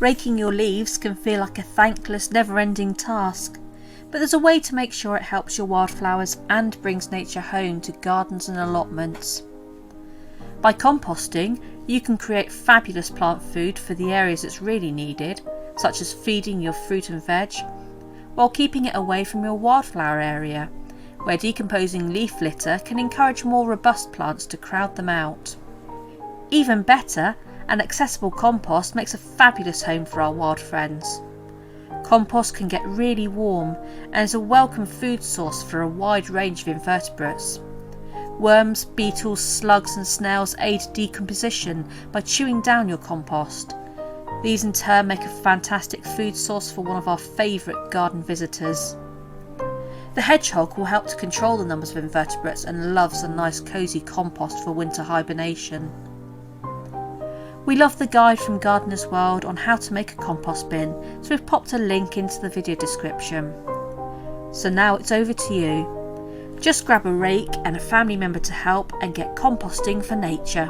Raking your leaves can feel like a thankless, never-ending task, but there's a way to make sure it helps your wildflowers and brings nature home to gardens and allotments. By composting, you can create fabulous plant food for the areas it's really needed, such as feeding your fruit and veg, while keeping it away from your wildflower area, where decomposing leaf litter can encourage more robust plants to crowd them out. Even better, an accessible compost makes a fabulous home for our wild friends. Compost can get really warm and is a welcome food source for a wide range of invertebrates. Worms, beetles, slugs and snails aid decomposition by chewing down your compost. These in turn make a fantastic food source for one of our favourite garden visitors. The hedgehog will help to control the numbers of invertebrates and loves a nice cosy compost for winter hibernation. We love the guide from Gardener's World on how to make a compost bin, so we've popped a link into the video description. So now it's over to you. Just grab a rake and a family member to help and get composting for nature.